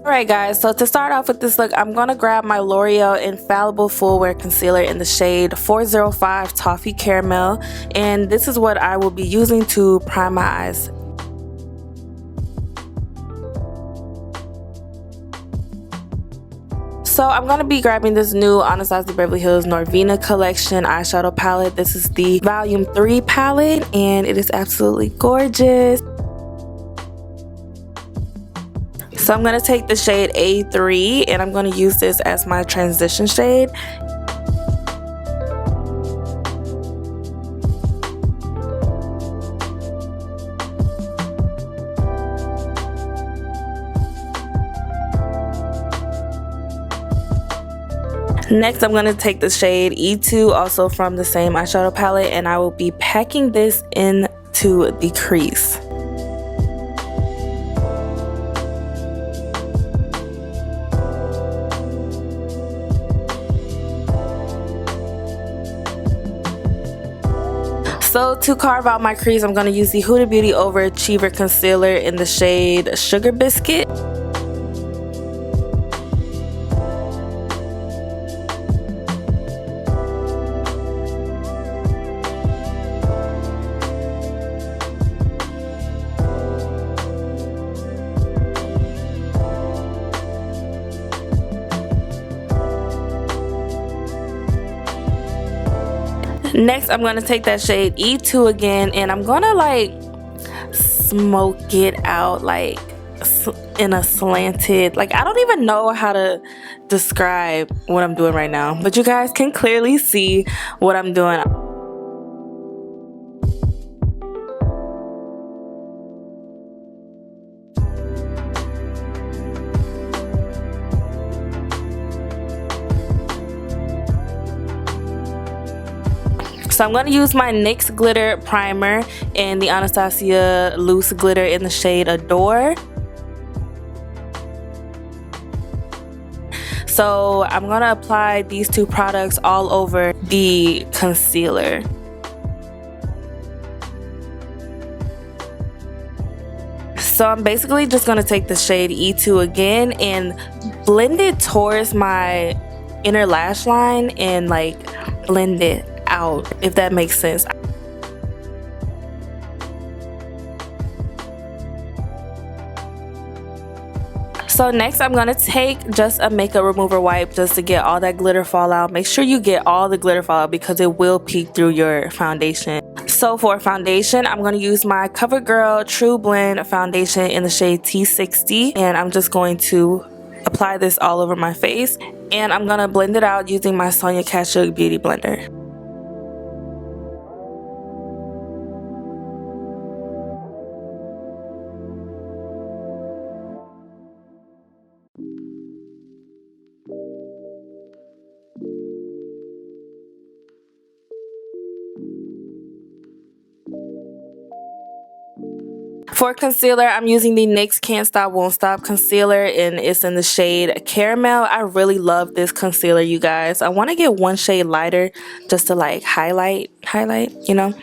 Alright guys, so to start off with this look, I'm going to grab my L'Oreal Infallible Full Wear Concealer in the shade 405 Toffee Caramel, and this is what I will be using to prime my eyes. So I'm going to be grabbing this new Anastasia Beverly Hills Norvina collection eyeshadow palette. This is the volume 3 palette and it is absolutely gorgeous. So I'm going to take the shade A3 and I'm going to use this as my transition shade. Next, I'm going to take the shade E2, also from the same eyeshadow palette, and I will be packing this into the crease. So to carve out my crease, I'm going to use the Huda Beauty Overachiever Concealer in the shade Sugar Biscuit. Next, I'm going to take that shade E2 again and I'm going to like smoke it out like in a slanted, like I don't even know how to describe what I'm doing right now, but you guys can clearly see what I'm doing. So I'm going to use my NYX Glitter Primer and the Anastasia Loose Glitter in the shade Adore. So I'm going to apply these two products all over the concealer. So I'm basically just going to take the shade E2 again and blend it towards my inner lash line and like blend it out, if that makes sense. So next I'm going to take just a makeup remover wipe just to get all that glitter fall out. Make sure you get all the glitter fall out because it will peek through your foundation. So for foundation, I'm going to use my CoverGirl True Blend foundation in the shade T60, and I'm just going to apply this all over my face, and I'm going to blend it out using my Sonia Kashuk Beauty Blender. For concealer, I'm using the NYX Can't Stop Won't Stop concealer and it's in the shade Caramel. I really love this concealer, you guys. I want to get one shade lighter just to like highlight, you know,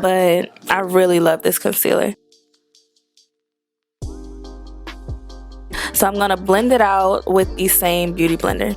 but I really love this concealer. So I'm going to blend it out with the same beauty blender.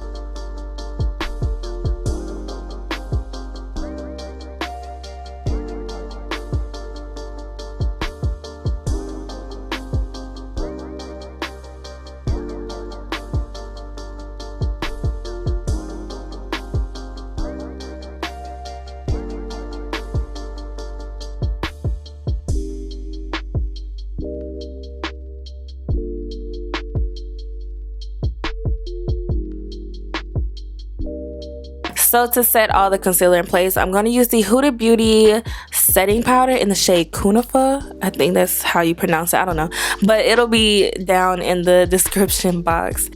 So to set all the concealer in place, I'm going to use the Huda Beauty setting powder in the shade KUNAFA. I think that's how you pronounce it. I don't know. But it'll be down in the description box.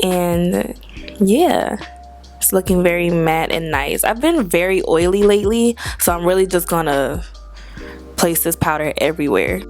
And yeah, it's looking very matte and nice. I've been very oily lately, so I'm really just going to place this powder everywhere.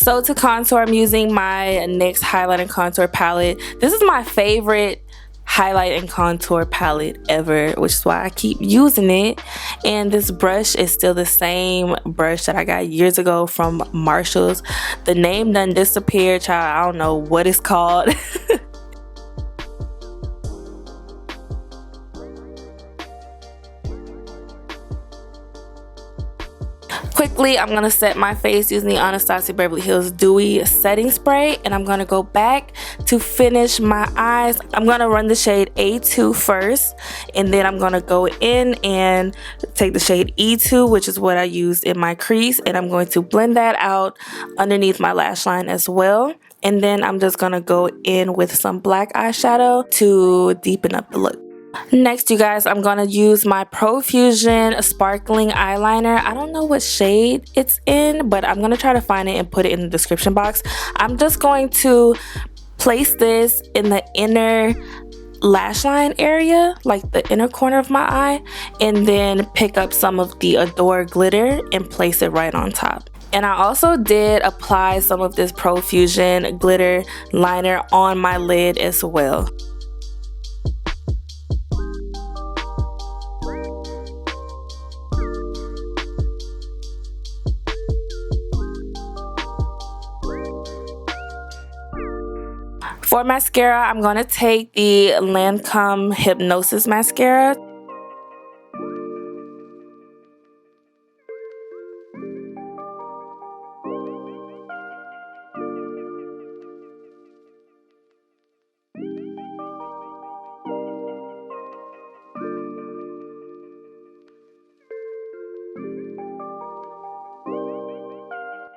So to contour, I'm using my NYX Highlight and Contour palette. This is my favorite highlight and contour palette ever, which is why I keep using it. And this brush is still the same brush that I got years ago from Marshall's. The name done disappeared, child. I don't know what it's called. Quickly, I'm going to set my face using the Anastasia Beverly Hills Dewy Setting Spray, and I'm going to go back to finish my eyes. I'm going to run the shade A2 first, and then I'm going to go in and take the shade E2, which is what I used in my crease, and I'm going to blend that out underneath my lash line as well. And then I'm just going to go in with some black eyeshadow to deepen up the look. Next, you guys, I'm going to use my Profusion Sparkling Eyeliner. I don't know what shade it's in, but I'm going to try to find it and put it in the description box. I'm just going to place this in the inner lash line area, like the inner corner of my eye, and then pick up some of the Adore glitter and place it right on top. And I also did apply some of this Profusion glitter liner on my lid as well. For mascara, I'm going to take the Lancome Hypnosis Mascara.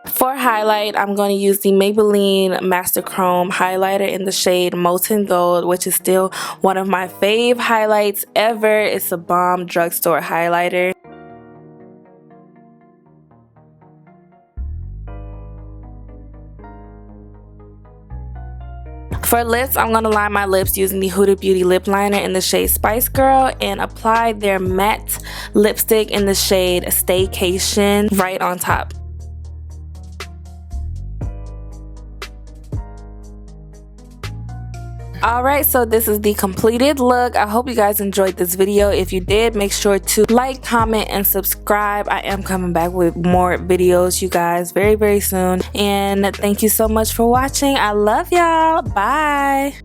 For highlight, I'm going to use the Maybelline Master Chrome highlighter in the shade Molten Gold, which is still one of my fave highlights ever. It's a bomb drugstore highlighter. For lips, I'm going to line my lips using the Huda Beauty lip liner in the shade Spice Girl and apply their matte lipstick in the shade Staycation right on top. Alright, so this is the completed look. I hope you guys enjoyed this video. If you did, make sure to like, comment, and subscribe. I am coming back with more videos, you guys, very, very soon. And thank you so much for watching. I love y'all. Bye.